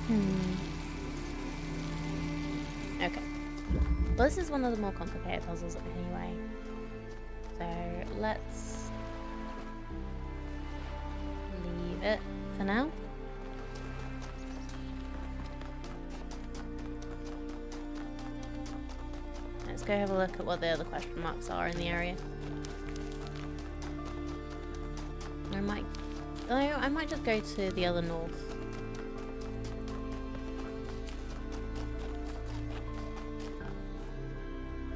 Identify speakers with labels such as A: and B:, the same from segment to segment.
A: Hmm. Okay. Well, this is one of the more complicated puzzles anyway. So let's leave it for now. Let's go have a look at what the other question marks are in the area. I might just go to the other north.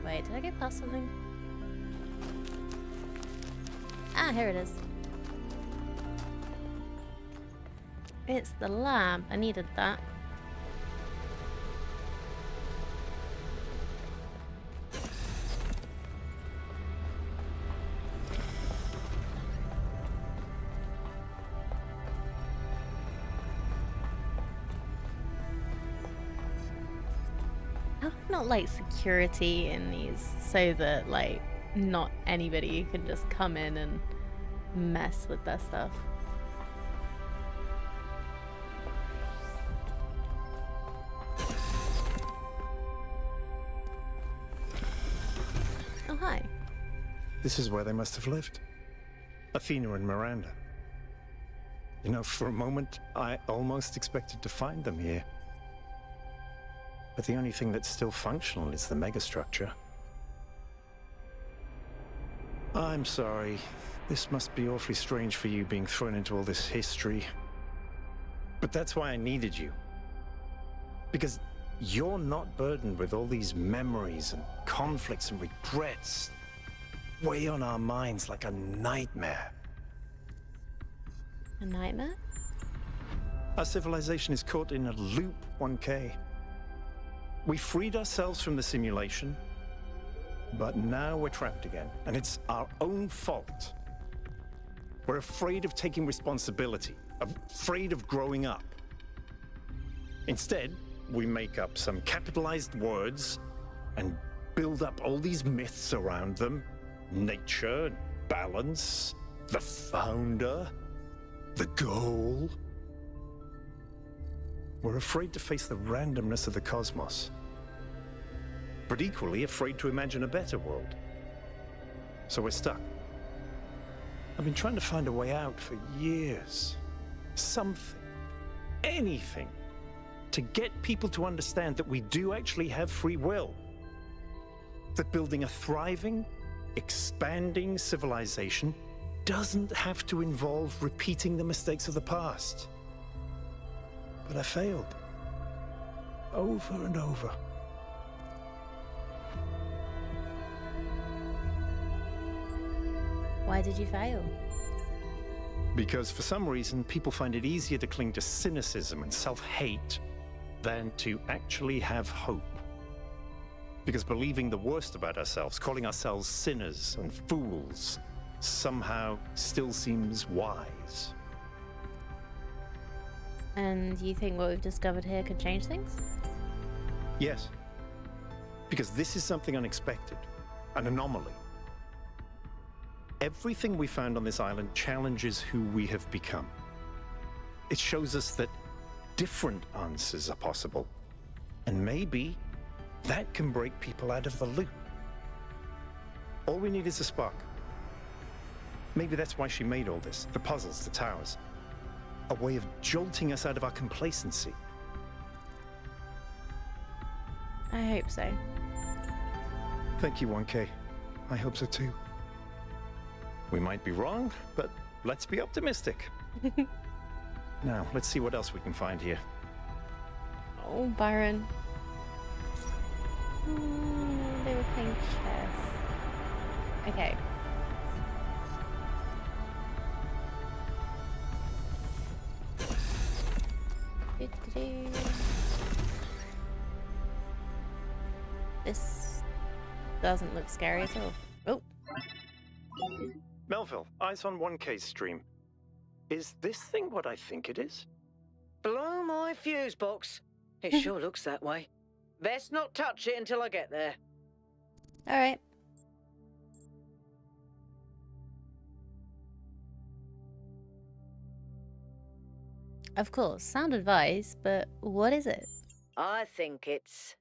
A: Wait, did I go past something? Ah, here it is. It's the lab. I needed that. Not like security in these so that like not anybody can just come in and mess with their stuff. Oh, hi.
B: This is where they must have lived. Athena and Miranda. You know, for a moment, I almost expected to find them here. But the only thing that's still functional is the megastructure. I'm sorry. This must be awfully strange for you being thrown into all this history. But that's why I needed you. Because you're not burdened with all these memories and conflicts and regrets. Weigh on our minds like a nightmare.
A: A nightmare?
B: Our civilization is caught in a loop, 1K. We freed ourselves from the simulation, but now we're trapped again, and it's our own fault. We're afraid of taking responsibility, afraid of growing up. Instead, we make up some capitalized words and build up all these myths around them. Nature, balance, the founder, the goal. We're afraid to face the randomness of the cosmos, but equally afraid to imagine a better world. So we're stuck. I've been trying to find a way out for years. Something, anything, to get people to understand that we do actually have free will. That building a thriving, expanding civilization doesn't have to involve repeating the mistakes of the past. But I failed. Over and over.
A: Why did you fail?
B: Because for some reason, people find it easier to cling to cynicism and self-hate than to actually have hope. Because believing the worst about ourselves, calling ourselves sinners and fools, somehow still seems wise.
A: And you think what we've discovered here could change things?
B: Yes. Because this is something unexpected, an anomaly. Everything we found on this island challenges who we have become. It shows us that different answers are possible. And maybe that can break people out of the loop. All we need is a spark. Maybe that's why she made all this, the puzzles, the towers. A way of jolting us out of our complacency.
A: I hope so.
B: Thank you, 1K. I hope so too. We might be wrong, but let's be optimistic. Now, let's see what else we can find here.
A: Oh, Byron. They were playing chess. Okay. This doesn't look scary at all. Oh.
B: Melville, eyes on 1K's stream. Is this thing what I think it is?
C: Blow my fuse box. It sure looks that way. Best not touch it until I get there.
A: All right. Of course, sound advice, but what is it?
C: I think it's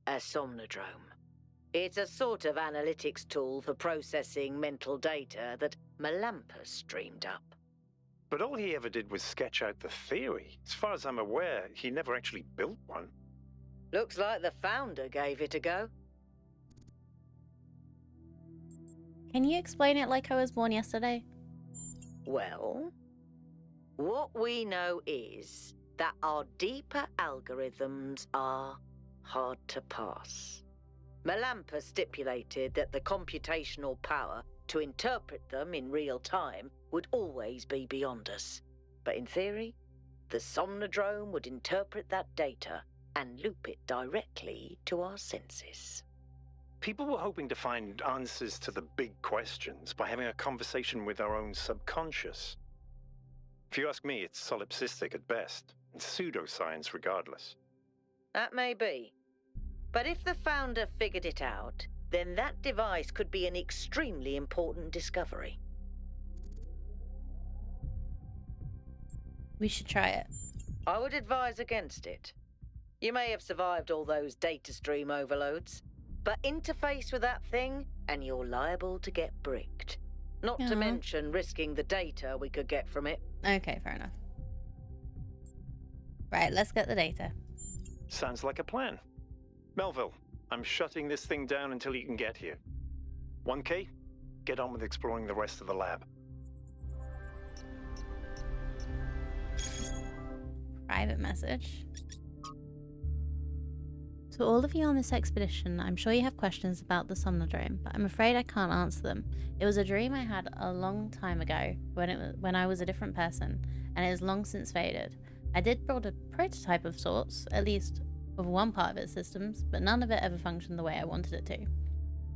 C: a somnodrome. It's a sort of analytics tool for processing mental data that Melampus streamed up.
B: But all he ever did was sketch out the theory. As far as I'm aware, he never actually built one.
C: Looks like the founder gave it a go.
A: Can you explain it like I was born yesterday?
C: Well, what we know is that our deeper algorithms are hard to pass. Melampus stipulated that the computational power to interpret them in real time would always be beyond us. But in theory, the Somnodrome would interpret that data and loop it directly to our senses.
B: People were hoping to find answers to the big questions by having a conversation with our own subconscious. If you ask me, it's solipsistic at best, and pseudoscience regardless.
C: That may be. But if the founder figured it out, then that device could be an extremely important discovery.
A: We should try it.
C: I would advise against it. You may have survived all those data stream overloads, but interface with that thing and you're liable to get bricked. Not to mention risking the data we could get from it.
A: Okay, fair enough. Right, let's get the data.
B: Sounds like a plan. Melville, I'm shutting this thing down until you can get here. 1K, get on with exploring the rest of the lab.
A: Private message. To all of you on this expedition, I'm sure you have questions about the Somnodrome, but I'm afraid I can't answer them. It was a dream I had a long time ago when I was a different person, and it has long since faded. I did build a prototype of sorts, at least of one part of its systems, but none of it ever functioned the way I wanted it to.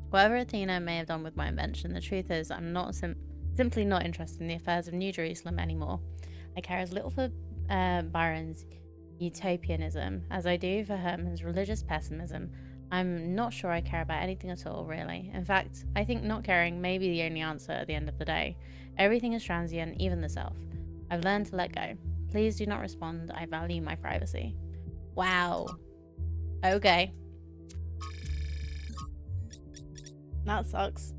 A: Whatever Athena may have done with my invention, the truth is I'm not simply not interested in the affairs of New Jerusalem anymore. I care as little for Byron's utopianism as I do for Herman's religious pessimism. I'm not sure I care about anything at all, really. In fact, I think not caring may be the only answer at the end of the day. Everything is transient, even the self. I've learned to let go. Please do not respond. I value my privacy. Wow. Okay. That sucks.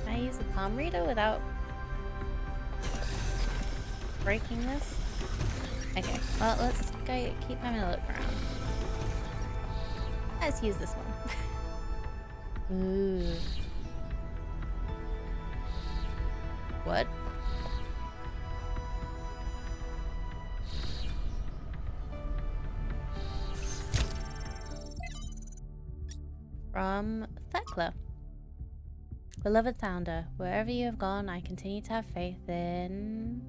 A: Can I use the palm reader without breaking this? Okay, well, let's go keep having a look around. Let's use this one. Ooh. What? From Thekla. Beloved founder, wherever you have gone, I continue to have faith in...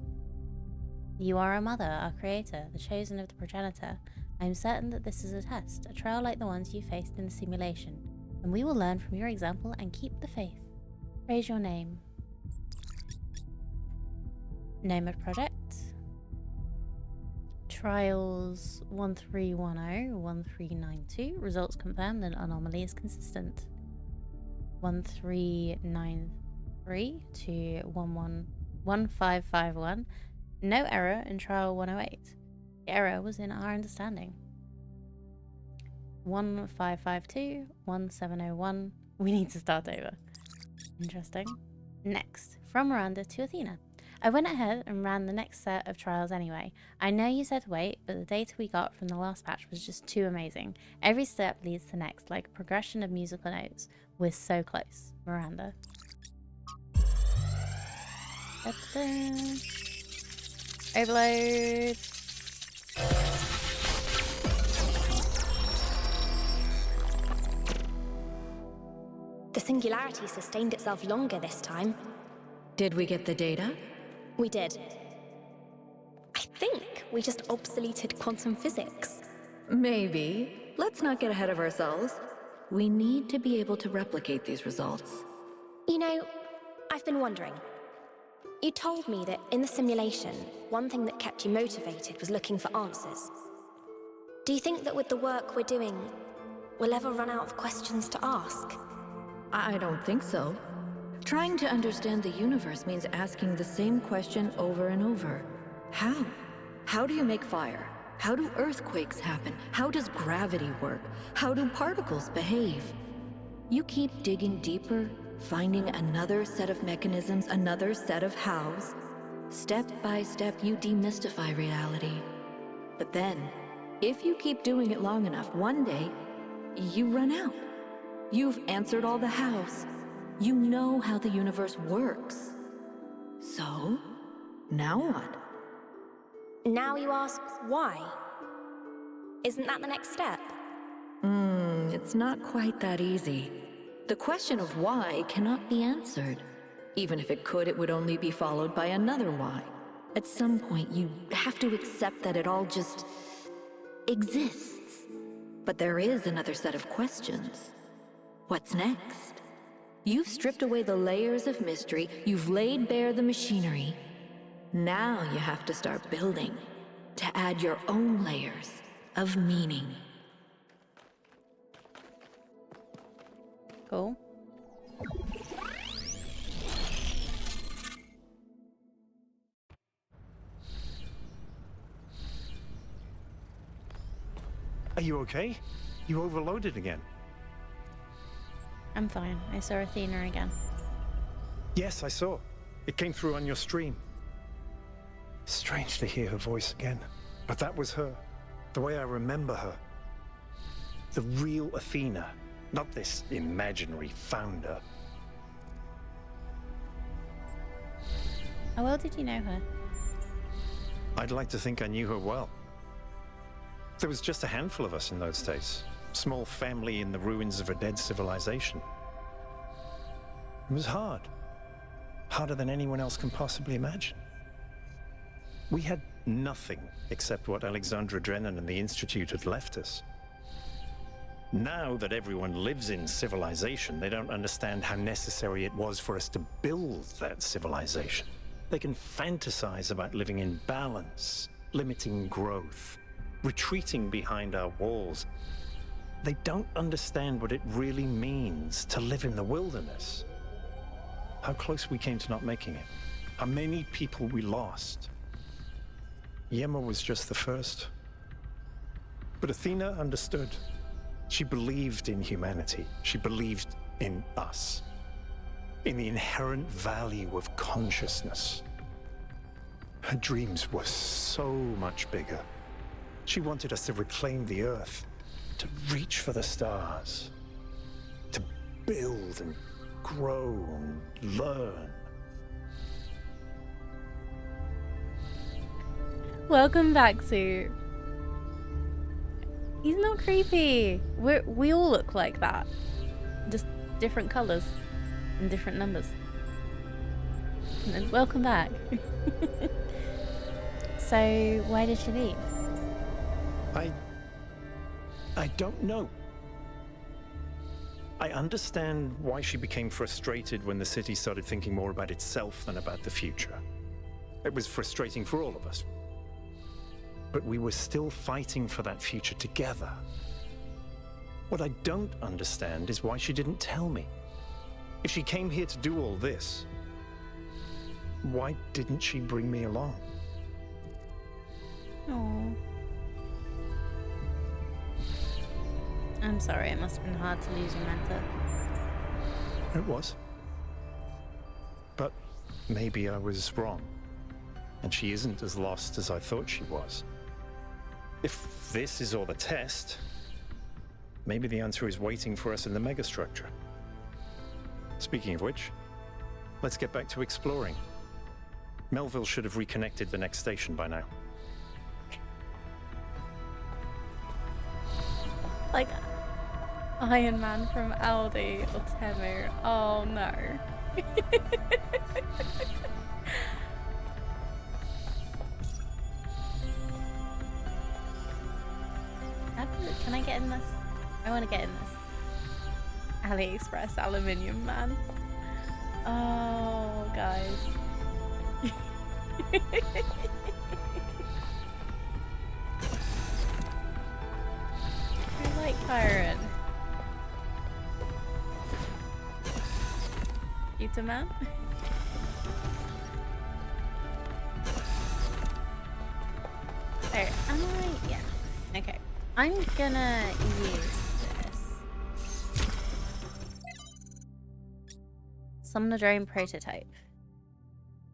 A: You are our mother, our creator, the chosen of the progenitor. I am certain that this is a test, a trial like the ones you faced in the simulation, and we will learn from your example and keep the faith. Praise your name. Name of project. Trials 1310-1392. Results confirmed and anomaly is consistent. 1393 to 1551. No error in trial 108. The error was in our understanding. 1552, 1701. We need to start over. Interesting. Next, from Miranda to Athena. I went ahead and ran the next set of trials anyway. I know you said wait, but the data we got from the last patch was just too amazing. Every step leads to next, like a progression of musical notes. We're so close. Miranda. Ta-da. Overload.
D: The singularity sustained itself longer this time.
E: Did we get the data?
D: We did. I think we just obsoleted quantum physics.
E: Maybe. Let's not get ahead of ourselves. We need to be able to replicate these results.
D: You know, I've been wondering. You told me that in the simulation, one thing that kept you motivated was looking for answers. Do you think that with the work we're doing, we'll ever run out of questions to ask?
E: I don't think so. Trying to understand the universe means asking the same question over and over. How? How do you make fire? How do earthquakes happen? How does gravity work? How do particles behave? You keep digging deeper, finding another set of mechanisms, another set of hows. Step by step, you demystify reality. But then, if you keep doing it long enough, one day, you run out. You've answered all the hows. You know how the universe works. So, now what?
D: Now you ask why? Isn't that the next step?
E: It's not quite that easy. The question of why cannot be answered. Even if it could, it would only be followed by another why. At some point, you have to accept that it all just exists. But there is another set of questions. What's next? You've stripped away the layers of mystery, you've laid bare the machinery. Now you have to start building, to add your own layers of meaning.
A: Cool.
B: Are you okay? You overloaded again.
A: I'm fine. I saw Athena again.
B: Yes, I saw. It came through on your stream. Strange to hear her voice again. But that was her. The way I remember her. The real Athena. Not this imaginary founder.
A: How well did you know her?
B: I'd like to think I knew her well. There was just a handful of us in those days. Small family in the ruins of a dead civilization. It was hard. Harder than anyone else can possibly imagine. We had nothing except what Alexandra Drennan and the Institute had left us. Now that everyone lives in civilization, they don't understand how necessary it was for us to build that civilization. They can fantasize about living in balance, limiting growth, retreating behind our walls. They don't understand what it really means to live in the wilderness. How close we came to not making it. How many people we lost. Yema was just the first. But Athena understood. She believed in humanity. She believed in us. In the inherent value of consciousness. Her dreams were so much bigger. She wanted us to reclaim the earth, to reach for the stars, to build and grow and learn.
A: Welcome back, Sue. He's not creepy. We all look like that. Just different colours and different numbers. And then welcome back. So, why did she leave?
B: I don't know. I understand why she became frustrated when the city started thinking more about itself than about the future. It was frustrating for all of us. But we were still fighting for that future together. What I don't understand is why she didn't tell me. If she came here to do all this, why didn't she bring me along?
A: Oh. I'm sorry, it must have been hard to lose your mentor.
B: It was. But maybe I was wrong. And she isn't as lost as I thought she was. If this is all a test, maybe the answer is waiting for us in the megastructure. Speaking of which, let's get back to exploring. Melville should have reconnected the next station by now.
A: Like Iron Man from Aldi or Temu. Oh no. Can I get in this? I want to get in this. AliExpress aluminium man. Oh, guys. I like Kyron. Computer man. Oh, am I? Yeah. Okay. I'm gonna use this. Somnodrome prototype.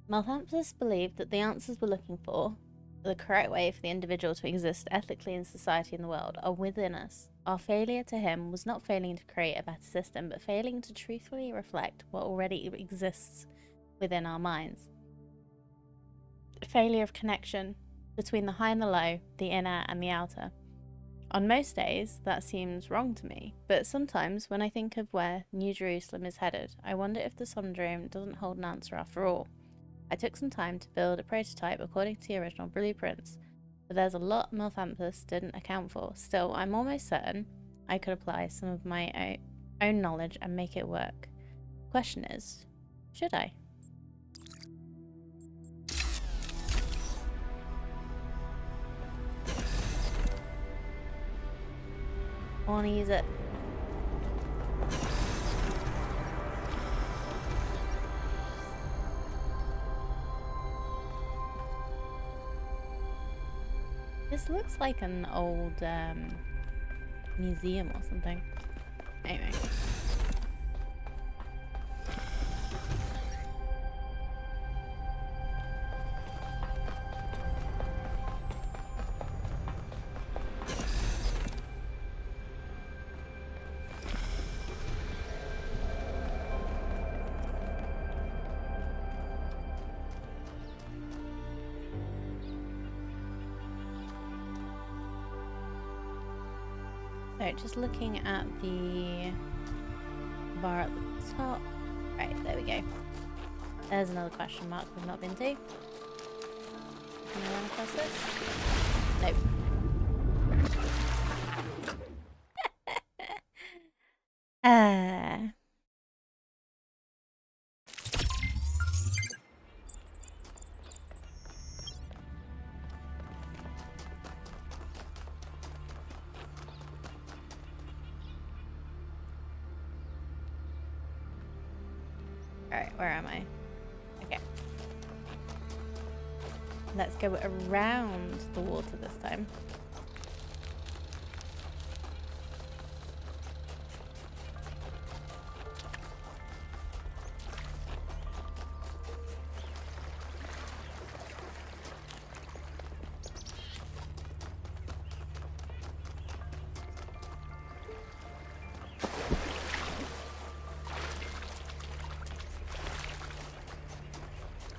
A: Malthampus believed that the answers we're looking for, the correct way for the individual to exist ethically in society and the world, are within us. Our failure to him was not failing to create a better system, but failing to truthfully reflect what already exists within our minds. A failure of connection between the high and the low, the inner and the outer. On most days, that seems wrong to me, but sometimes when I think of where New Jerusalem is headed, I wonder if the Somnodrome doesn't hold an answer after all. I took some time to build a prototype according to the original blueprints, but there's a lot Malthampus didn't account for. Still, I'm almost certain I could apply some of my own knowledge and make it work. Question is, should I? I want to use it. This looks like an old museum or something. Anyway. So just looking at the bar at the top. Right, there we go. There's another question mark we've not been to. Can I run across this? Nope. Alright, where am I? Okay. Let's go around the water this time.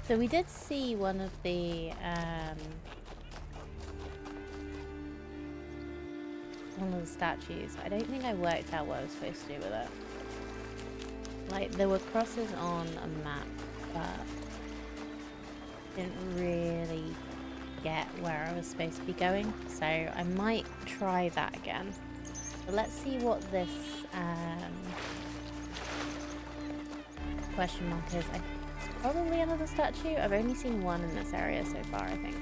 A: So we did see one of the statues. I don't think I worked out what I was supposed to do with it. Like, there were crosses on a map, but didn't really get where I was supposed to be going. So I might try that again. But let's see what this question mark is. It's probably another statue. I've only seen one in this area so far, I think.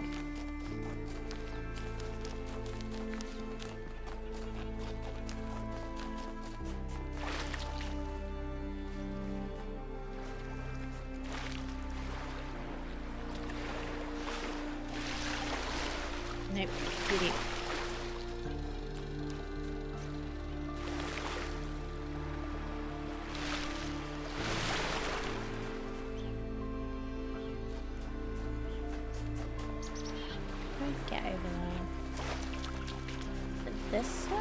A: Nope, too deep. Get over there. This way?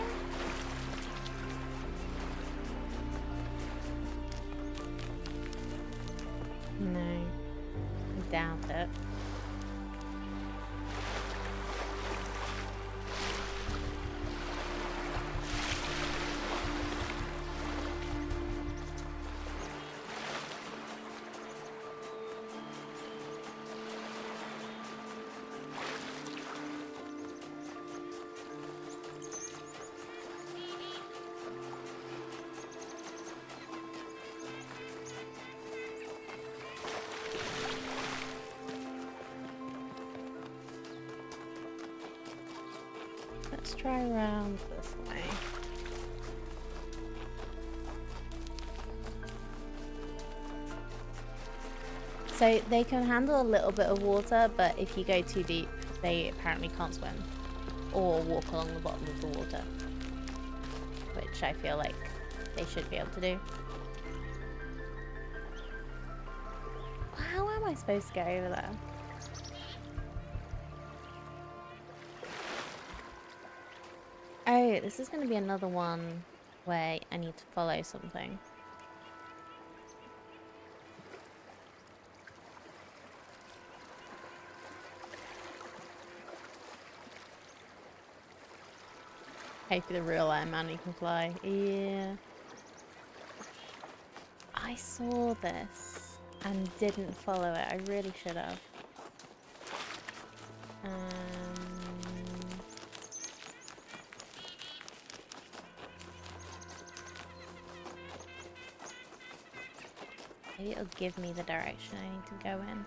A: No. I doubt it. Let's try around this way. So they can handle a little bit of water, but if you go too deep, they apparently can't swim or walk along the bottom of the water, which I feel like they should be able to do. How am I supposed to get over there? Oh, this is going to be another one where I need to follow something. Hopefully the real Iron Man can fly. Yeah. I saw this and didn't follow it. I really should have. Maybe it'll give me the direction I need to go in.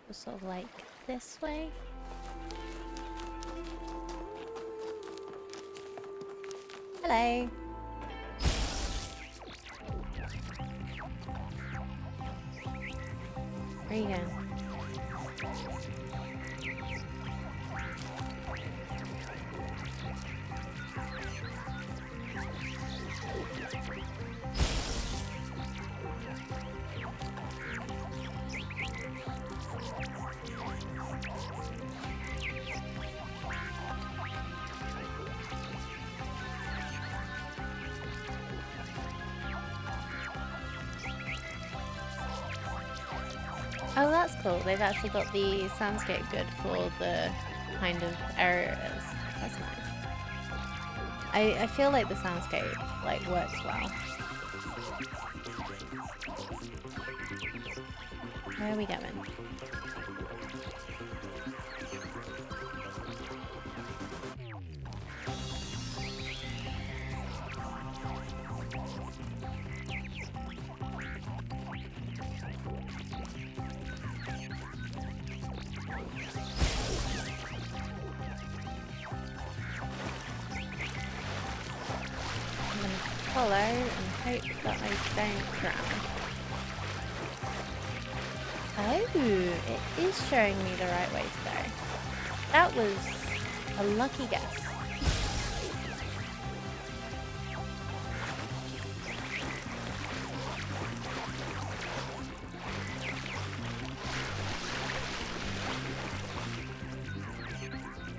A: Just sort of like this way. Hello. Where are you going? Oh, that's cool. They've actually got the soundscape good for the kind of areas. That's nice. I feel like the soundscape like works well. Where are we going? Follow and hope that I don't drown. Oh, it is showing me the right way to go. That was a lucky guess.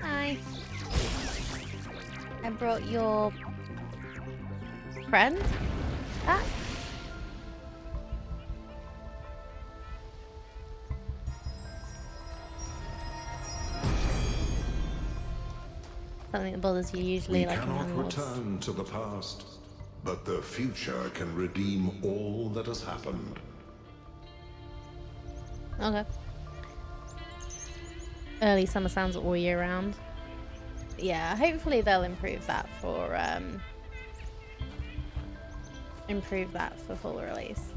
A: Hi. I brought your friend back. Something that bothers you usually, like
F: We cannot return to the past, but the future can redeem all that has happened.
A: Okay. Early summer sounds all year round. Yeah, hopefully they'll improve that for full release.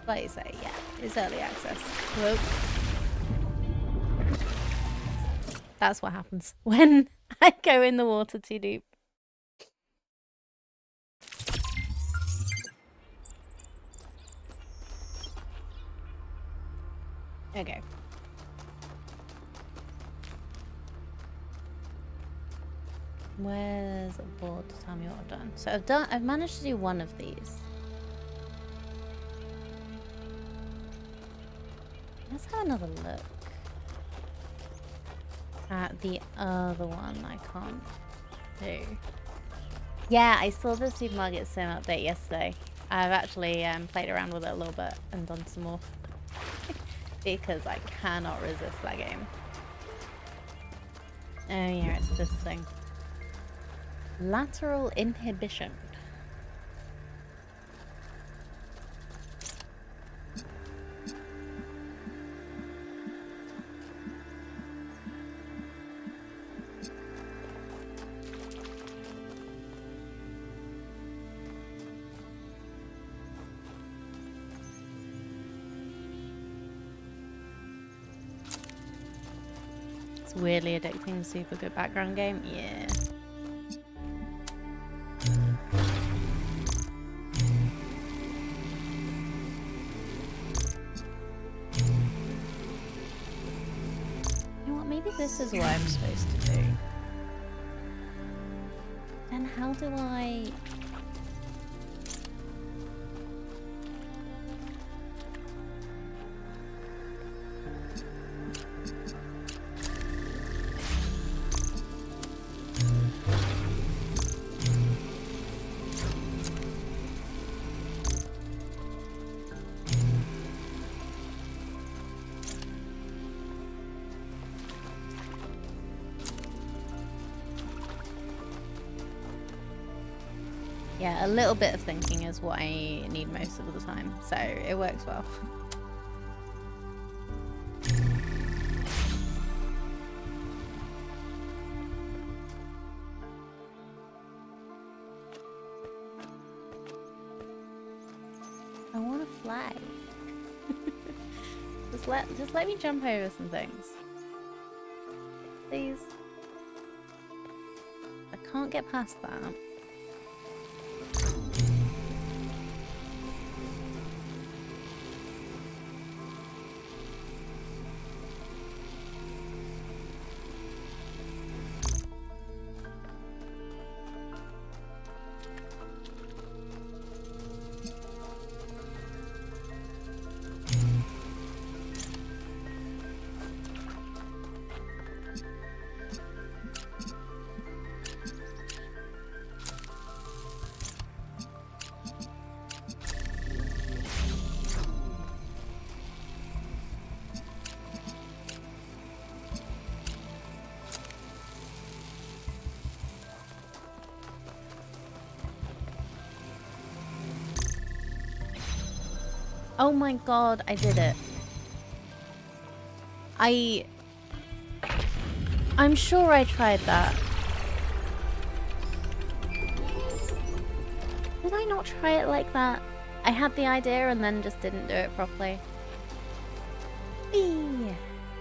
A: Like you say, yeah, it's early access. Whoa. That's what happens when I go in the water too deep. Okay. Where's a board to tell me what I've done? So I've managed to do one of these. Let's have another look at the other one I can't do. Yeah, I saw the Supermarket Sim update yesterday. I've actually played around with it a little bit and done some more. Because I cannot resist that game. Oh yeah, it's this thing. Lateral inhibition. It's weirdly addicting, super good background game. Yeah. Maybe this is what I'm supposed to do. Then how do I... Yeah, a little bit of thinking is what I need most of the time, so it works well. I want to fly. just let me jump over some things. Please. I can't get past that. Oh my god, I did it. I'm sure I tried that. Did I not try it like that? I had the idea and then just didn't do it properly. Eee.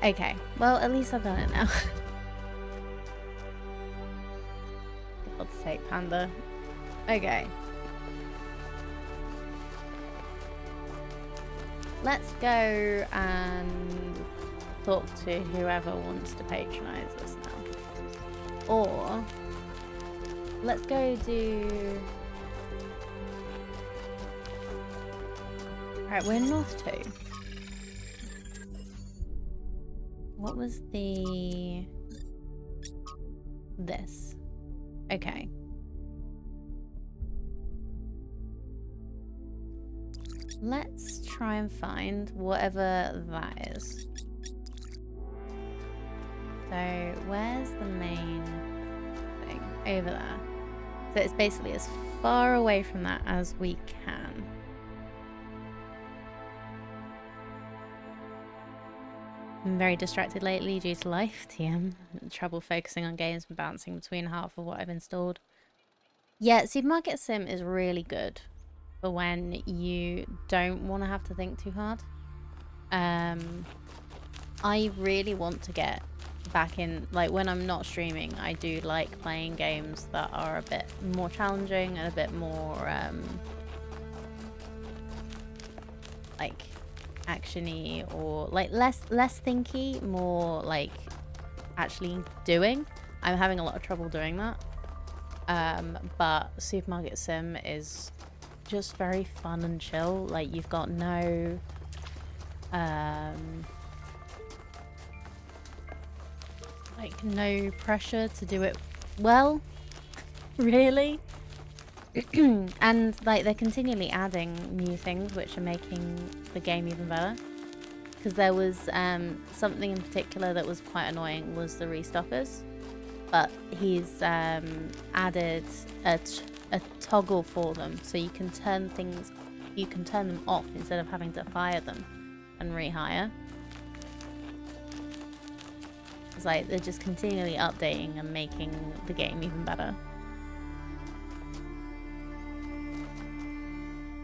A: Okay, well at least I've done it now. For God's sake, Panda. Okay. Let's go and talk to whoever wants to patronize us now. Or let's go do... Alright, we're North 2. What was the... This. Okay. Let's try and find whatever that is. So, where's the main thing? Over there. So it's basically as far away from that as we can. I'm very distracted lately due to life, TM. Trouble focusing on games and bouncing between half of what I've installed. Yeah, Supermarket Sim is really good for when you don't want to have to think too hard. I really want to get back in, like when I'm not streaming, I do like playing games that are a bit more challenging and a bit more like action-y, or like less thinky, more like actually doing. I'm having a lot of trouble doing that. But Supermarket Sim is just very fun and chill. Like you've got no like no pressure to do it well, really. And like they're continually adding new things which are making the game even better. Because there was something in particular that was quite annoying, was the restockers, but he's added a toggle for them, so you can turn them off instead of having to fire them and rehire. It's like they're just continually updating and making the game even better.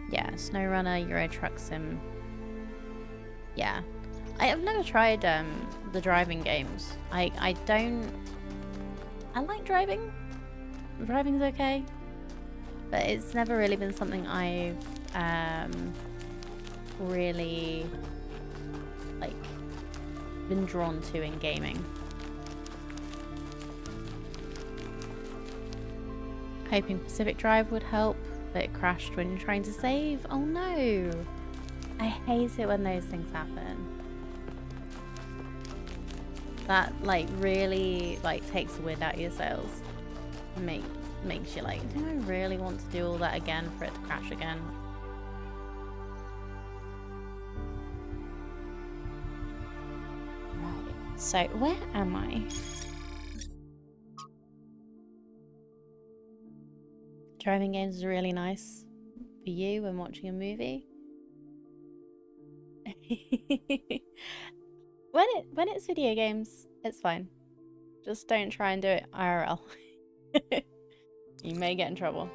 A: Yeah, SnowRunner, Euro Truck Sim. Yeah, I've never tried the driving games. I like driving. Driving's okay, but it's never really been something I've really like been drawn to in gaming. Hoping Pacific Drive would help, but it crashed when you're trying to save. Oh no! I hate it when those things happen. That like really like takes the wind out of your sails. Makes you like, do I really want to do all that again for it to crash again? Right. So where am I? Driving games is really nice for you when watching a movie. When it's video games, it's fine. Just don't try and do it IRL. You may get in trouble.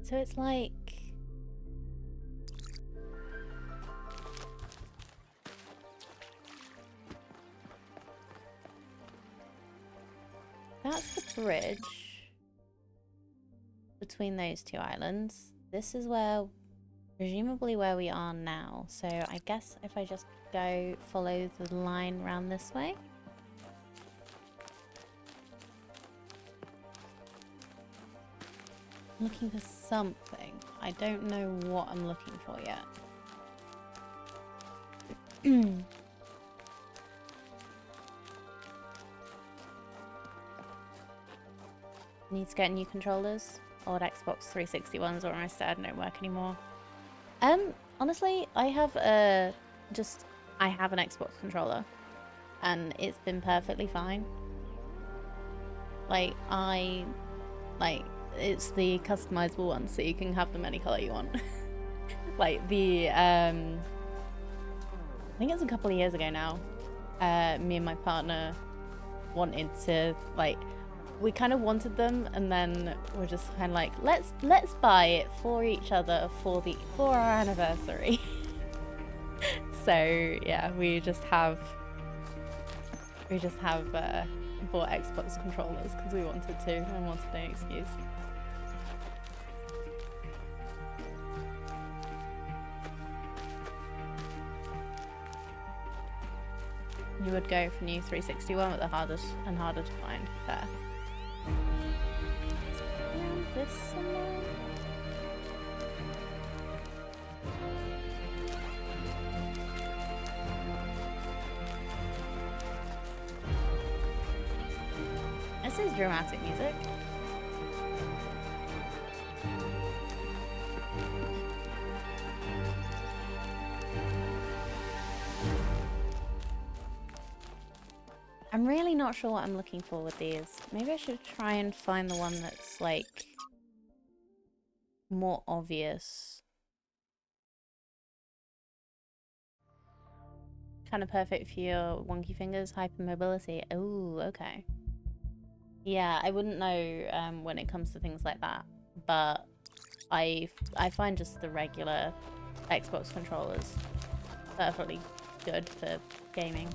A: So it's like... That's the bridge between those two islands. This is where, presumably where we are now. So I guess if I just go follow the line around this way. I'm looking for something. I don't know what I'm looking for yet. Need to get new controllers. Old Xbox 360 ones are almost dead and don't work anymore. Honestly, I have an Xbox controller and it's been perfectly fine. Like it's the customizable one, so you can have them any color you want. Like the I think it's a couple of years ago now. Me and my partner wanted to we kind of wanted them, and then we're just kind of like, let's buy it for each other for our anniversary. So yeah, we just have bought Xbox controllers because we wanted to and wanted an excuse. You would go for new 361, but the hardest and harder to find. Fair. Around this somewhere. This is dramatic music. I'm really not sure what I'm looking for with these. Maybe I should try and find the one that's like more obvious. Kind of perfect for your wonky fingers, hypermobility. Oh, okay. Yeah, I wouldn't know when it comes to things like that, but I find just the regular Xbox controllers perfectly good for gaming.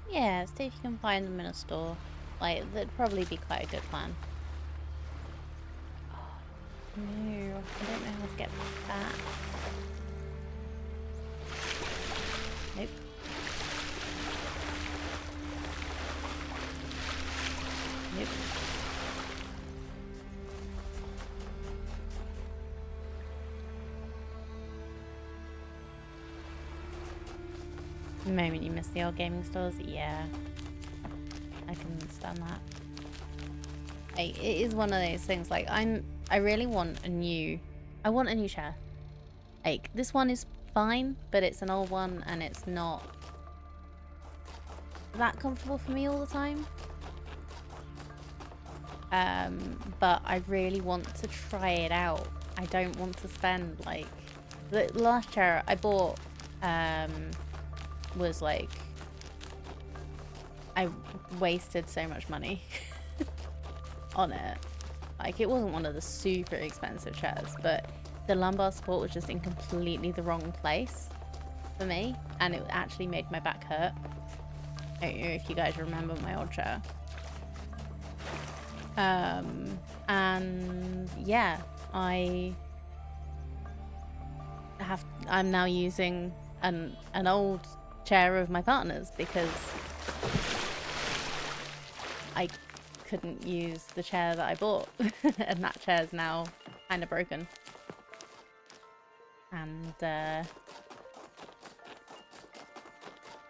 A: Yeah, see if you can find them in a store. Like, that'd probably be quite a good plan. Oh, no, I don't know how to get back. Nope. Nope. The moment you miss the old gaming stores, yeah, I can understand that. It is one of those things. Like I really want a new chair. Like, this one is fine, but it's an old one and it's not that comfortable for me all the time. But I really want to try it out. I don't want to spend, like, the last chair I bought was like, I wasted so much money on it. Like, it wasn't one of the super expensive chairs, but the lumbar support was just in completely the wrong place for me, and it actually made my back hurt. I don't know if you guys remember my old chair. And yeah, I'm now using an old chair of my partner's because I couldn't use the chair that I bought and that chair's now kind of broken. And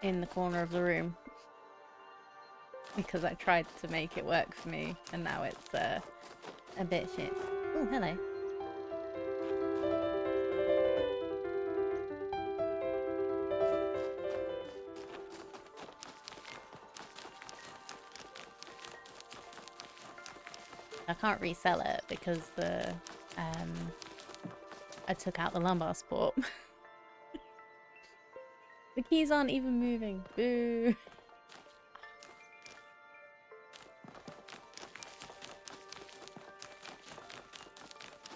A: in the corner of the room because I tried to make it work for me and now it's a bit shit. Oh, hello. I can't resell it because the I took out the lumbar support. The keys aren't even moving. Boo.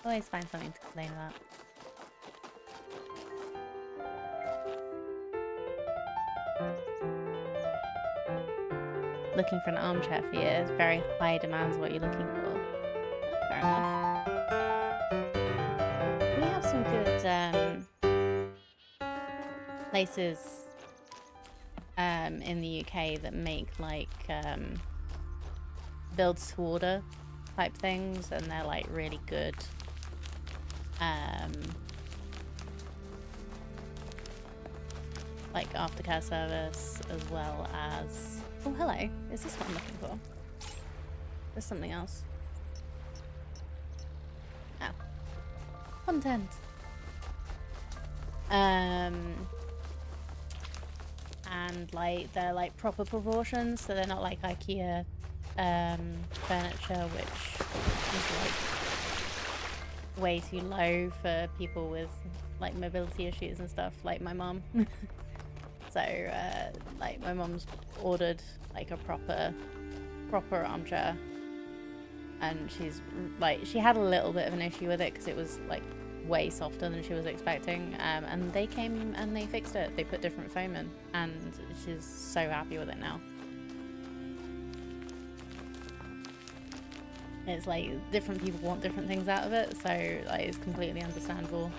A: Always find something to complain about. Looking for an armchair for you. Very high demands what you're looking for. Fair enough. We have some good places in the UK that make like build to order type things, and they're like really good. Like aftercare service, as well as, oh hello, is this what I'm looking for? There's something else. Oh, content. And like they're like proper proportions, so they're not like IKEA furniture, which is like way too low for people with like mobility issues and stuff, like my mom. So like my mom's ordered like a proper armchair, and she's like, she had a little bit of an issue with it because it was like way softer than she was expecting, and they came and they fixed it. They put different foam in, and she's so happy with it now. It's like different people want different things out of it, so like it's completely understandable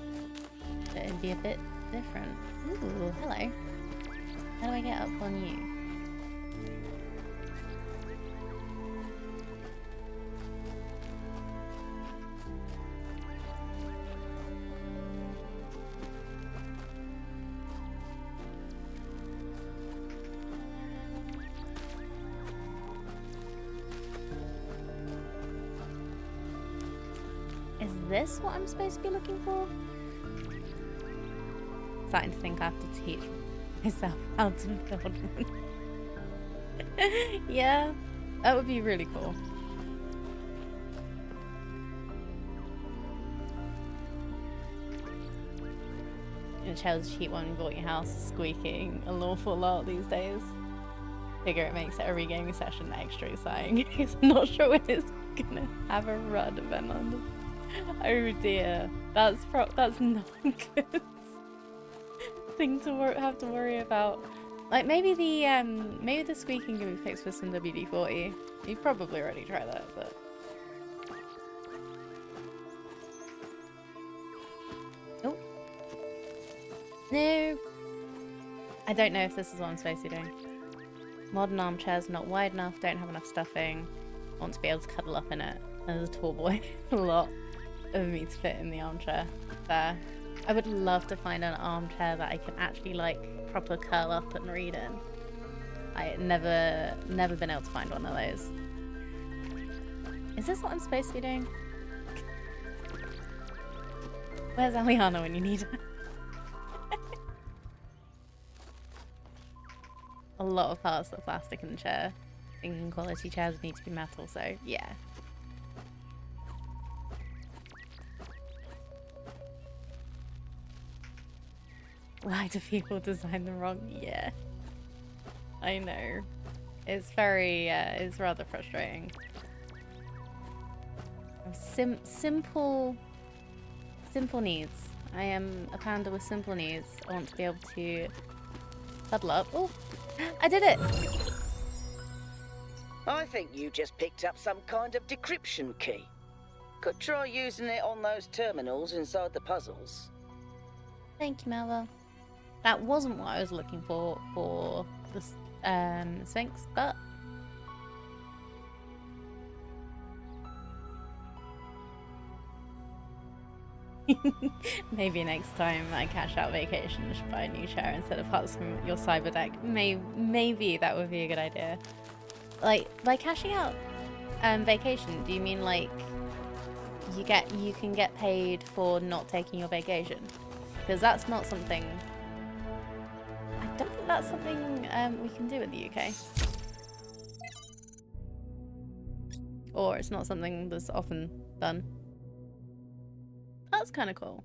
A: that it'd be a bit different. Ooh, hello. How do I get up on you? Is this what I'm supposed to be looking for? Starting to think I have to teach myself how to build one. Yeah, that would be really cool. And Chelsea's cheap one, you bought your house squeaking an awful lot these days. Figure it makes every gaming session extra exciting. I'm not sure when it's gonna have a run event on. Oh dear, that's not a good thing to have to worry about. Like maybe the squeaking can be fixed with some WD-40. You've probably already tried that, but oh no, I don't know if this is what I'm supposed to be doing. Modern armchairs not wide enough, don't have enough stuffing. Want to be able to cuddle up in it. And as a tall boy, a lot of me to fit in the armchair there. I would love to find an armchair that I can actually like proper curl up and read in. I never been able to find one of those. Is this what I'm supposed to be doing? Where's Aliana when you need her? a lot of parts are plastic in the chair. Thinking quality chairs need to be metal, so yeah. Why do people design them wrong? Yeah. I know. It's very, it's rather frustrating. Simple needs. I am a panda with simple needs. I want to be able to cuddle up. Oh, I did it!
C: I think you just picked up some kind of decryption key. Could try using it on those terminals inside the puzzles.
A: Thank you, Melva. That wasn't what I was looking for the Sphinx, but maybe next time I cash out vacation, I should buy a new chair instead of parts from your cyber deck. Maybe that would be a good idea. Like, by cashing out vacation, do you mean like you can get paid for not taking your vacation? Because that's not something. I don't think that's something we can do in the UK. Or it's not something that's often done. That's kind of cool.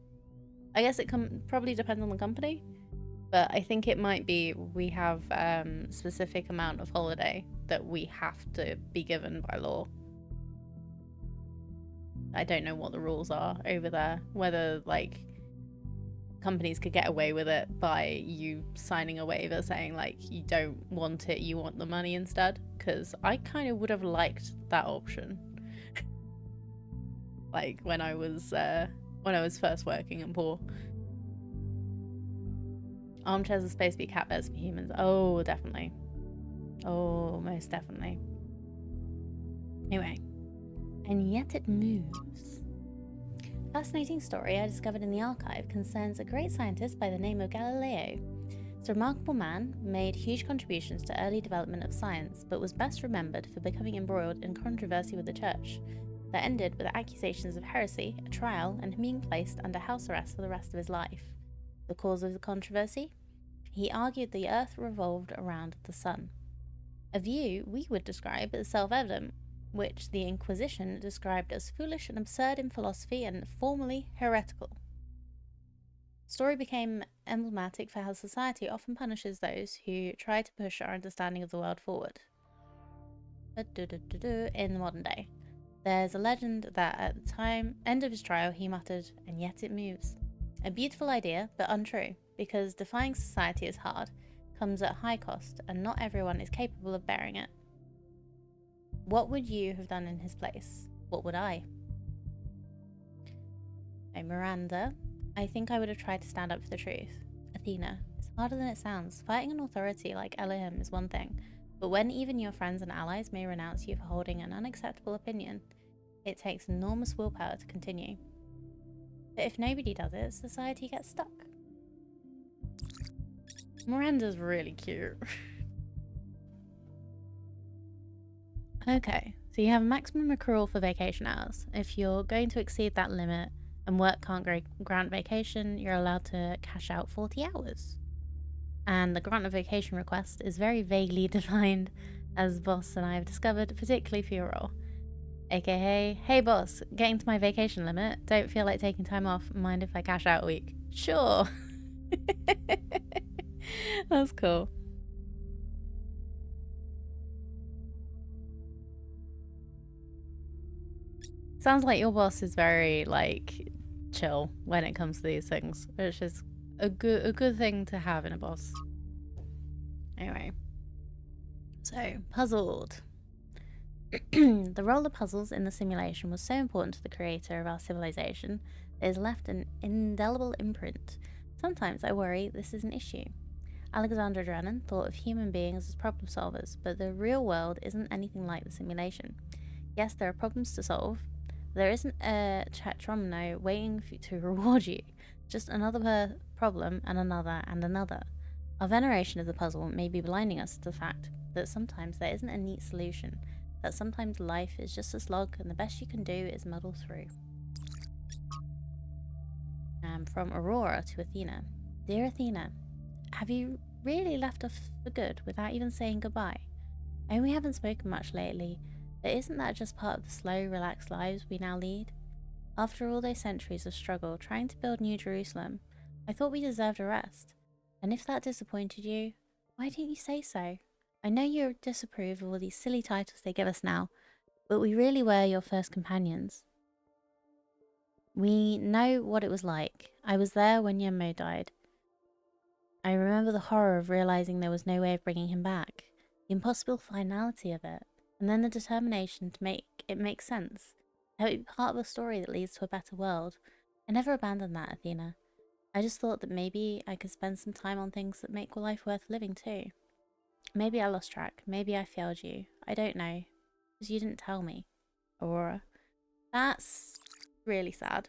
A: I guess it probably depends on the company, but I think it might be we have specific amount of holiday that we have to be given by law. I don't know what the rules are over there, whether like companies could get away with it by you signing a waiver saying like you don't want it, you want the money instead, because I kind of would have liked that option. Like when I was first working and poor. Armchairs are supposed to be cat beds for humans. Oh, definitely. Oh, most definitely. Anyway, and yet it moves. A fascinating story I discovered in the archive concerns a great scientist by the name of Galileo. This remarkable man made huge contributions to early development of science, but was best remembered for becoming embroiled in controversy with the church that ended with accusations of heresy, a trial, and him being placed under house arrest for the rest of his life. The cause of the controversy? He argued the Earth revolved around the sun. A view we would describe as self-evident, which the Inquisition described as foolish and absurd in philosophy and formally heretical. The story became emblematic for how society often punishes those who try to push our understanding of the world forward. In the modern day, there's a legend that at the end of his trial he muttered, "And yet it moves." A beautiful idea, but untrue, because defying society is hard, comes at high cost, and not everyone is capable of bearing it. What would you have done in his place? What would I? Hey, Miranda, I think I would have tried to stand up for the truth. Athena, it's harder than it sounds. Fighting an authority like Elohim is one thing, but when even your friends and allies may renounce you for holding an unacceptable opinion, it takes enormous willpower to continue. But if nobody does it, society gets stuck. Miranda's really cute. Okay, so you have a maximum accrual for vacation hours. If you're going to exceed that limit and work can't grant vacation, you're allowed to cash out 40 hours. And the grant of vacation request is very vaguely defined, as boss and I have discovered, particularly for your role. AKA, hey boss, getting to my vacation limit, don't feel like taking time off, mind if I cash out a week? Sure. That's cool. Sounds like your boss is very like chill when it comes to these things, which is a good thing to have in a boss. Anyway, so puzzled. The role of puzzles in the simulation was so important to the creator of our civilization that it has left an indelible imprint. Sometimes I worry this is an issue. Alexander Drennan thought of human beings as problem solvers, but the real world isn't anything like the simulation. Yes, there are problems to solve. There isn't a Chatromino waiting to reward you. Just another problem and another and another. Our veneration of the puzzle may be blinding us to the fact that sometimes there isn't a neat solution, that sometimes life is just a slog and the best you can do is muddle through. From Aurora to Athena. Dear Athena, have you really left off for good without even saying goodbye. I know we haven't spoken much lately, but isn't that just part of the slow, relaxed lives we now lead? After all those centuries of struggle trying to build New Jerusalem, I thought we deserved a rest. And if that disappointed you, why didn't you say so? I know you disapprove of all these silly titles they give us now, but we really were your first companions. We know what it was like. I was there when Yemmo died. I remember the horror of realizing there was no way of bringing him back, the impossible finality of it, and then the determination to make it make sense. Have it be part of a story that leads to a better world. I never abandoned that, Athena. I just thought that maybe I could spend some time on things that make life worth living too. Maybe I lost track. Maybe I failed you. I don't know. Because you didn't tell me. Aurora. That's really sad.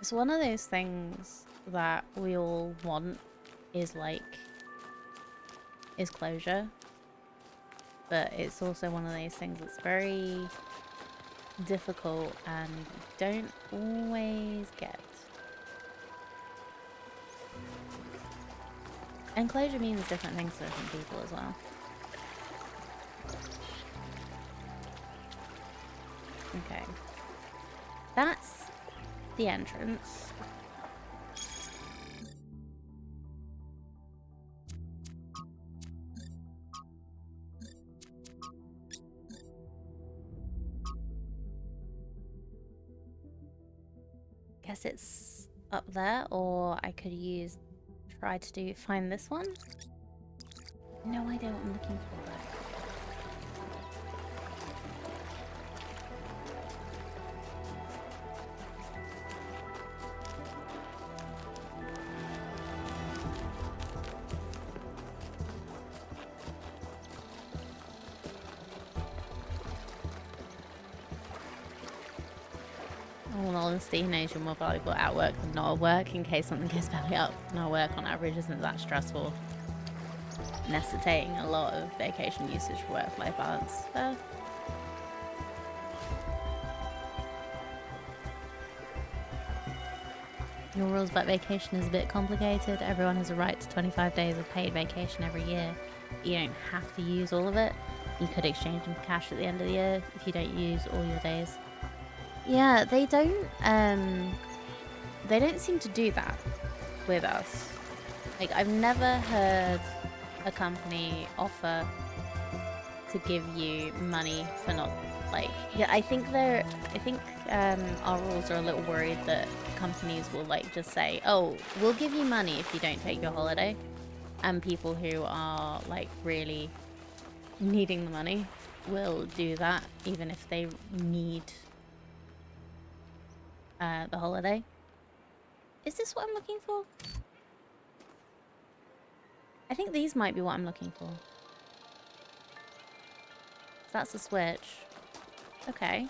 A: It's one of those things that we all want is closure. But it's also one of those things that's very difficult and don't always get. And closure means different things to different people as well. Okay. That's the entrance. Guess it's up there, or I could try to find this one. No idea what I'm looking for though. All in honesty, you're more valuable at work than not at work in case something goes belly up. Not work on average isn't that stressful, necessitating a lot of vacation usage for work-life balance. Your rules about vacation is a bit complicated. Everyone has a right to 25 days of paid vacation every year. You don't have to use all of it. You could exchange them for cash at the end of the year if you don't use all your days. Yeah, they don't seem to do that with us. Like, I've never heard a company offer to give you money for not, like, yeah, I think our rules are a little worried that companies will, like, just say, oh, we'll give you money if you don't take your holiday. And people who are, like, really needing the money will do that, even if they need the holiday. Is this what I'm looking for? I think these might be what I'm looking for. So that's the switch. Okay.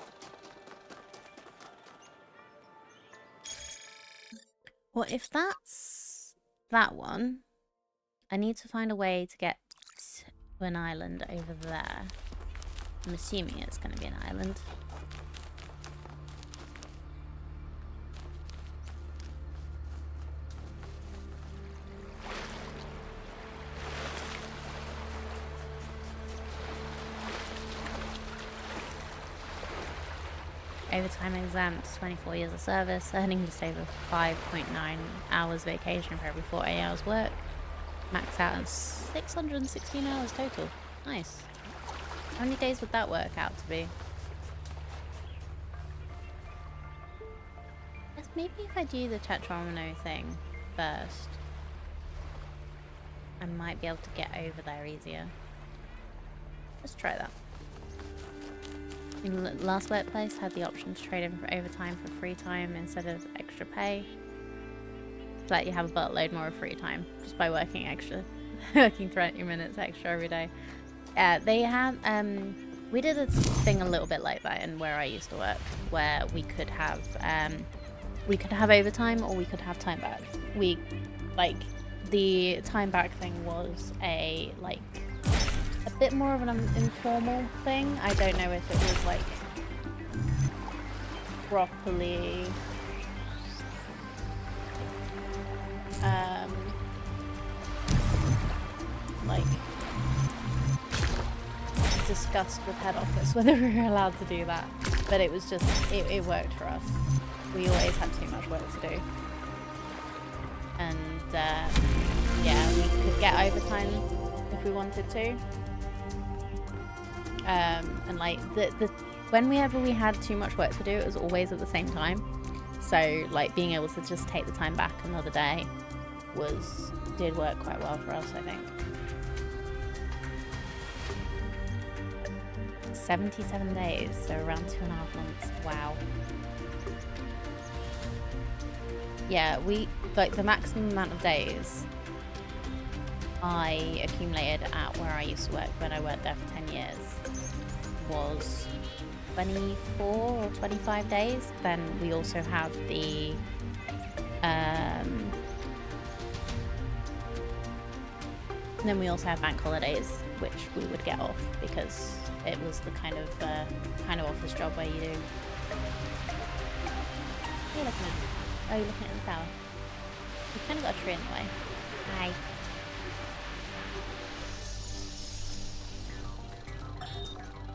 A: Well, if that's that one, I need to find a way to get to an island over there. I'm assuming it's going to be an island. Overtime exempt, 24 years of service, earning just over 5.9 hours vacation for every 48 hours work. Max out at 616 hours total. Nice. How many days would that work out to be? Guess maybe if I do the Tetramino thing first, I might be able to get over there easier. Let's try that. In the last workplace, had the option to trade in for overtime for free time instead of extra pay. So that you have a buttload more of free time just by working extra, working 20 minutes extra every day. They had, we did a thing a little bit like that in where I used to work, where we could have overtime or we could have time back. The time back thing was a bit more of an informal thing. I don't know if it was properly like discussed with head office whether we were allowed to do that, but it was just it worked for us. We always had too much work to do, and yeah, we could get overtime if we wanted to, and like the whenever we had too much work to do, it was always at the same time. So like being able to just take the time back another day did work quite well for us, I think. 77 days, so around 2.5 months. Wow. Yeah, like the maximum amount of days I accumulated at where I used to work when I worked there for 10 years was 24 or 25 days. Then we also have the then we also have bank holidays, which we would get off because it was the kind of office job where you do. What are you looking at? Oh, you're looking at the tower. You kind of got a tree in the way. Hi.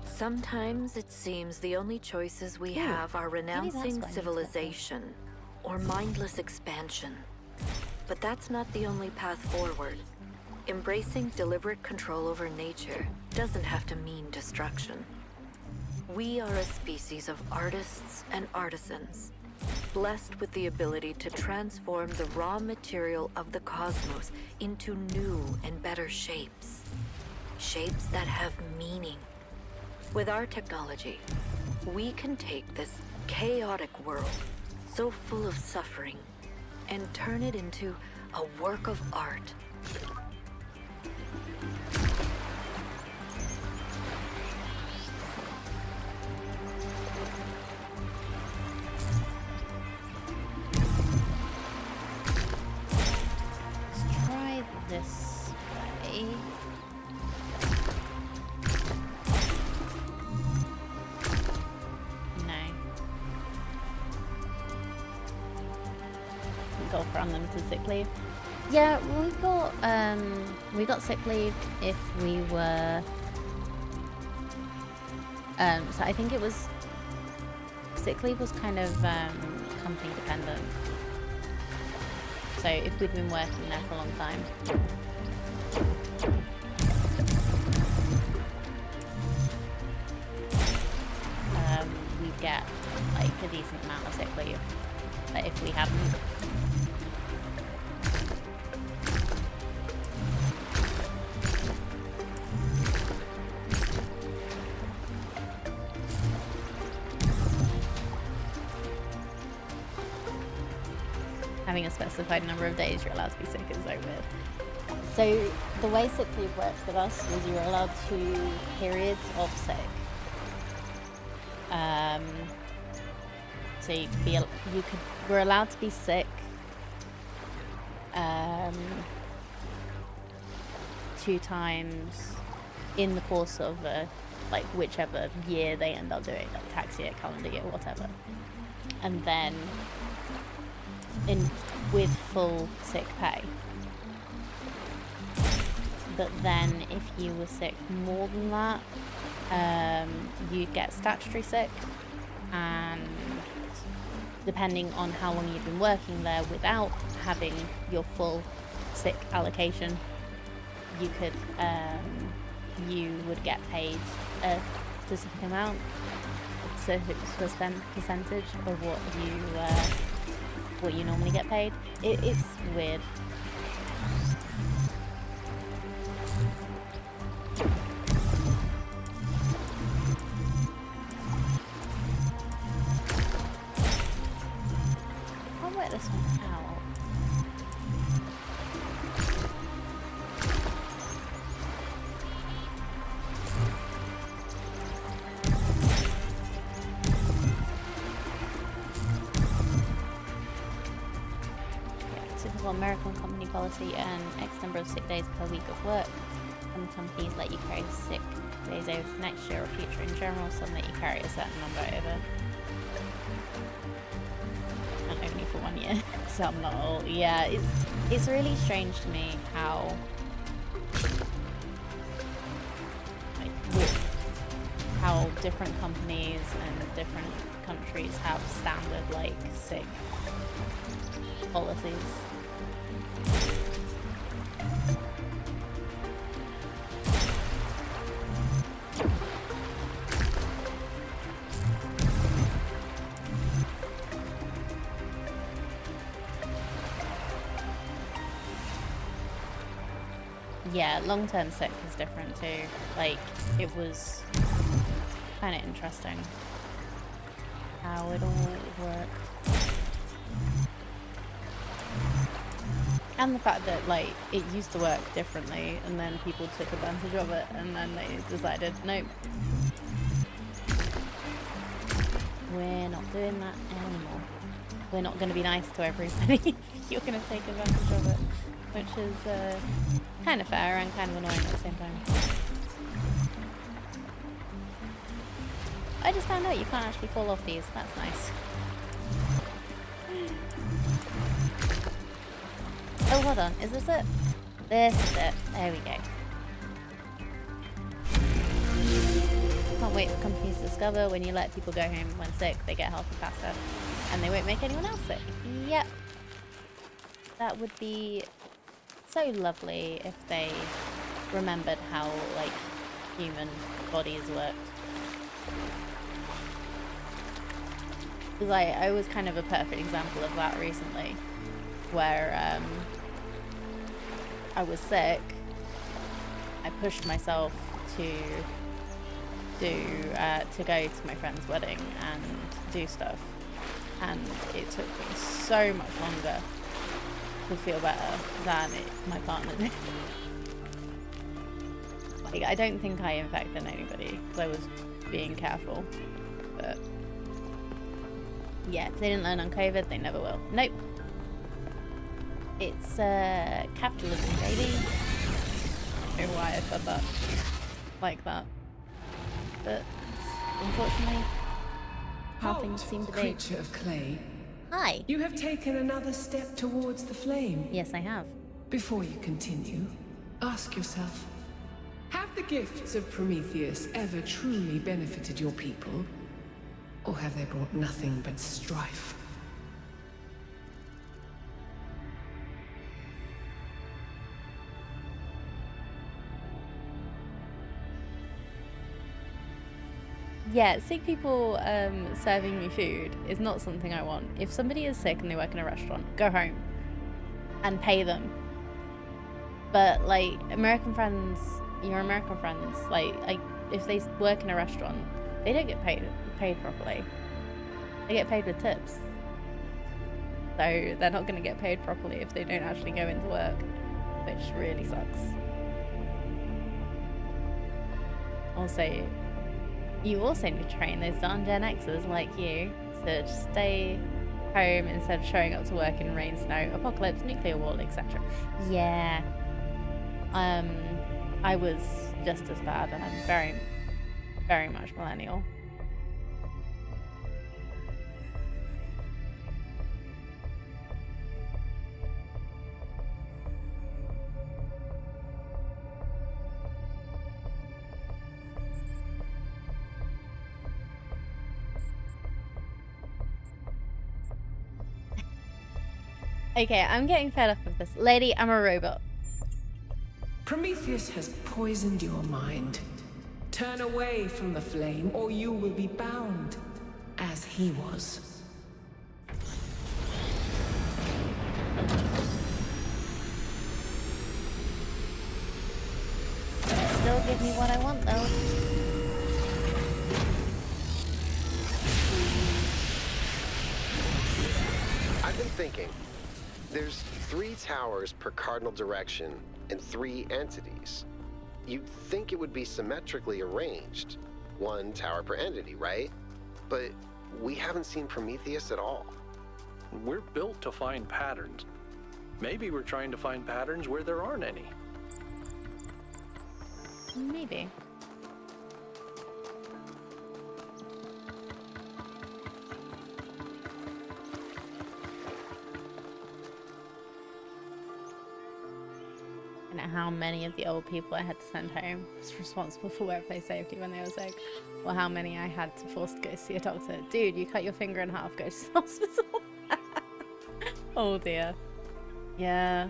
E: Sometimes it seems the only choices we have are renouncing civilization or mindless expansion. But that's not the only path forward. Embracing deliberate control over nature doesn't have to mean destruction. We are a species of artists and artisans, blessed with the ability to transform the raw material of the cosmos into new and better shapes. Shapes that have meaning. With our technology, we can take this chaotic world, so full of suffering, and turn it into a work of art.
A: Let's try this way. Go for unlimited sick leave. Yeah, we got sick leave if we were so I think it was sick leave was kind of company dependent. So if we'd been working there for a long time, we'd get like a decent amount of sick leave. But if we hadn't, having a specified number of days you're allowed to be sick is so weird. So the way sick leave worked with us was you were allowed 2 periods of sick. So we're allowed to be sick 2 times in the course of like whichever year they end up doing, like tax year, calendar year, whatever. And then with full sick pay. But then if you were sick more than that, you'd get statutory sick, and depending on how long you've been working there without having your full sick allocation, you would get paid a specific amount, so it's a percentage of what you normally get paid. It's weird. I'll work this one out. Typical American company policy, earn X number of sick days per week of work. Some companies let you carry sick days over to next year or future in general, some let you carry a certain number over. Yeah, so I'm not old. Yeah, it's really strange to me how like how different companies and different countries have standard like sick policies. Yeah, long-term sick is different too. Like, it was kind of interesting how it all worked. And the fact that, like, it used to work differently, and then people took advantage of it, and then they decided, nope, we're not doing that anymore. We're not going to be nice to everybody if you're going to take advantage of it. Which is kind of fair and kind of annoying at the same time. I just found out you can't actually fall off these. That's nice. Oh, hold on. Is this it? This is it. There we go. Can't wait for companies to discover when you let people go home when sick, they get healthy faster. And they won't make anyone else sick. Yep. That would be so lovely if they remembered how, like, human bodies worked. Because I was kind of a perfect example of that recently, where I was sick. I pushed myself to go to my friend's wedding and do stuff, and it took me so much longer to feel better than my partner did. Like, I don't think I infected anybody because I was being careful, but yeah, if they didn't learn on COVID, they never will. Nope. It's capitalism, baby. I don't know why I said that like that, but unfortunately, how things seem to be.
G: Creature of clay.
A: Hi.
G: You have taken another step towards the flame.
A: Yes, I have.
G: Before you continue, ask yourself, have the gifts of Prometheus ever truly benefited your people? Or have they brought nothing but strife?
A: Yeah, sick people serving me food is not something I want. If somebody is sick and they work in a restaurant, go home and pay them. But, like, American friends, your American friends, like if they work in a restaurant, they don't get paid properly. They get paid with tips. So they're not going to get paid properly if they don't actually go into work, which really sucks. Also, you also need to train those darn Gen Xers like you to just stay home instead of showing up to work in rain, snow, apocalypse, nuclear war, etc. Yeah. I was just as bad, and I'm very, very much millennial. Okay, I'm getting fed up of this. Lady, I'm a robot.
G: Prometheus has poisoned your mind. Turn away from the flame, or you will be bound, as he was.
A: Still give me what I want, though.
H: I've been thinking. There's 3 towers per cardinal direction and 3 entities. You'd think it would be symmetrically arranged. 1 tower per entity, right? But we haven't seen Prometheus at all.
B: We're built to find patterns. Maybe we're trying to find patterns where there aren't any.
A: Maybe. You know how many of the old people I had to send home was responsible for workplace safety when they were sick, or how many I had to force to go see a doctor. Dude, you cut your finger in half, go to the hospital. Oh dear. Yeah.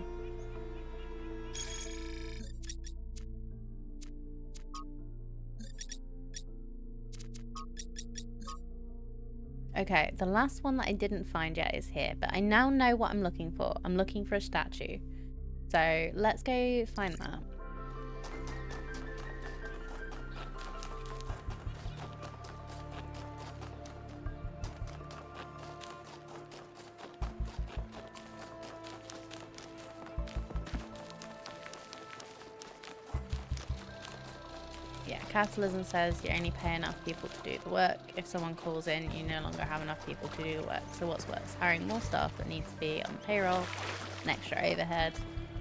A: Okay, the last one that I didn't find yet is here, but I now know what I'm looking for. I'm looking for a statue. So let's go find that. Yeah, capitalism says you only pay enough people to do the work. If someone calls in, you no longer have enough people to do the work. So what's worse? Hiring more staff that needs to be on payroll, an extra overhead,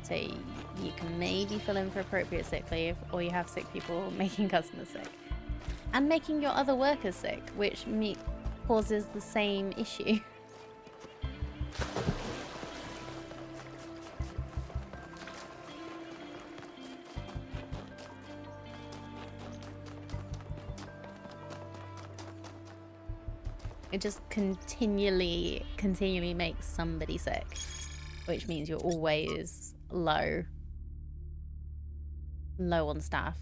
A: so you can maybe fill in for appropriate sick leave, or you have sick people making customers sick. And making your other workers sick, which causes the same issue. It just continually makes somebody sick, which means you're always low on staff.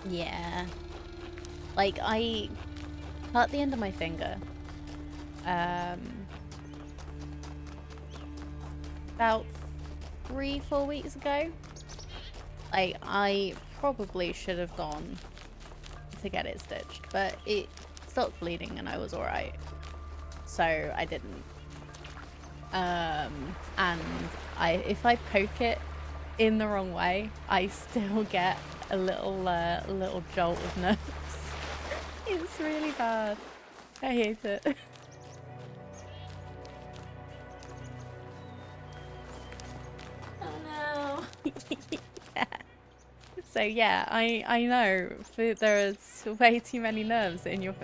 A: Yeah. Like, I cut the end of my finger. About 3-4 weeks ago. Like, I probably should have gone to get it stitched, but it stopped bleeding and I was alright. So I didn't. And if I poke it in the wrong way, I still get a little jolt of nerves. It's really bad. I hate it. Oh no. Yeah. So yeah, I know there's way too many nerves in your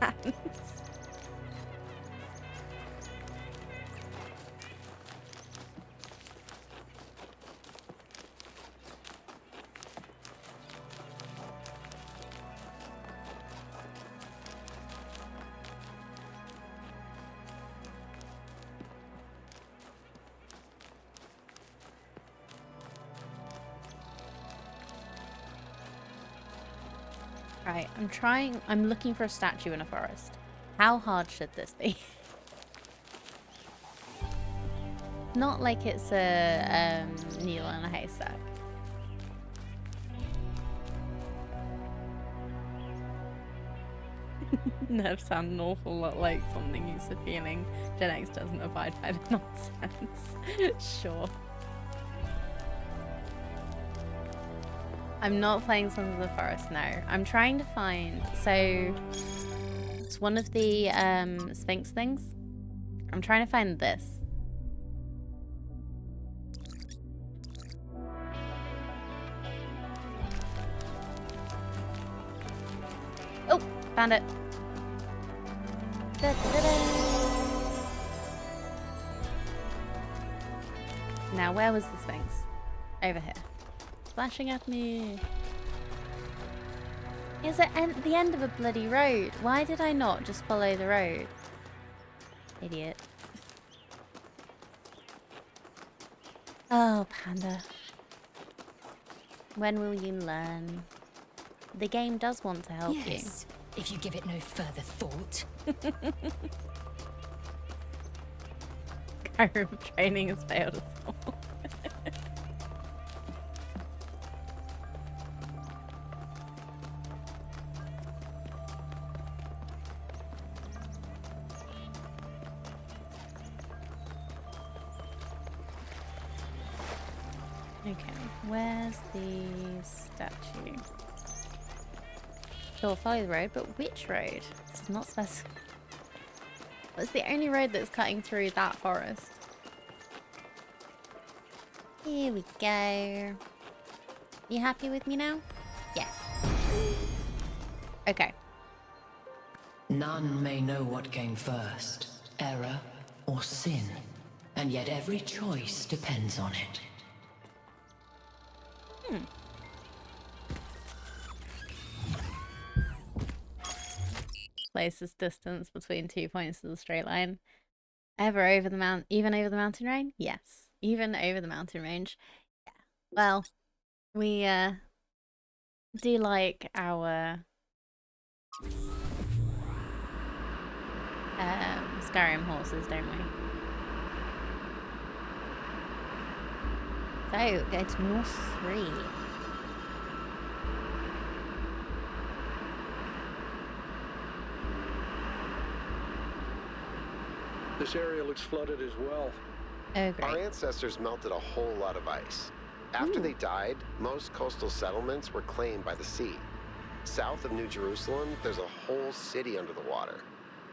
A: hands. Right, I'm looking for a statue in a forest. How hard should this be? Not like it's a needle in a haystack. Nerves sound an awful lot like something used to feeling. Gen X doesn't abide by the nonsense. Sure. I'm not playing Sons of the Forest, no. I'm trying to find... So, it's one of the Sphinx things. I'm trying to find this. Oh, found it. Now, where was the Sphinx? Over here. Flashing at me. It's at the end of a bloody road. Why did I not just follow the road? Idiot. Oh, Panda. When will you learn? The game does want to help you.
I: Yes, if you give it no further thought.
A: Skyrim training has failed us all. Okay, where's the statue? Sure, follow the road, but which road? It's not specified. It's the only road that's cutting through that forest. Here we go. You happy with me now? Yes. Okay.
I: None may know what came first, error or sin, and yet every choice depends on it.
A: Closest distance between 2 points of the straight line. Ever over the mount, even over the mountain range? Yes. Even over the mountain range. Yeah. Well, we do like our Skyrim horses, don't we? So go to North 3.
J: This area looks flooded as well.
A: Oh, great.
H: Our ancestors melted a whole lot of ice. After they died, most coastal settlements were claimed by the sea. South of New Jerusalem, there's a whole city under the water.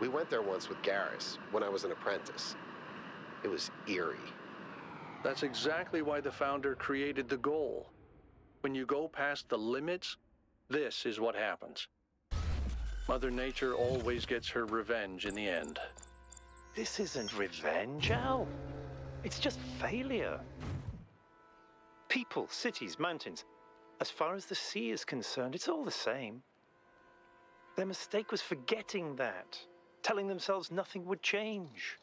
H: We went there once with Garrus, when I was an apprentice. It was eerie.
J: That's exactly why the Founder created the goal. When you go past the limits, this is what happens. Mother Nature always gets her revenge in the end.
B: This isn't revenge, Al. It's just failure. People, cities, mountains. As far as the sea is concerned, it's all the same. Their mistake was forgetting that, telling themselves nothing would change.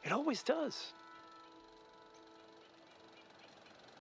B: It always does.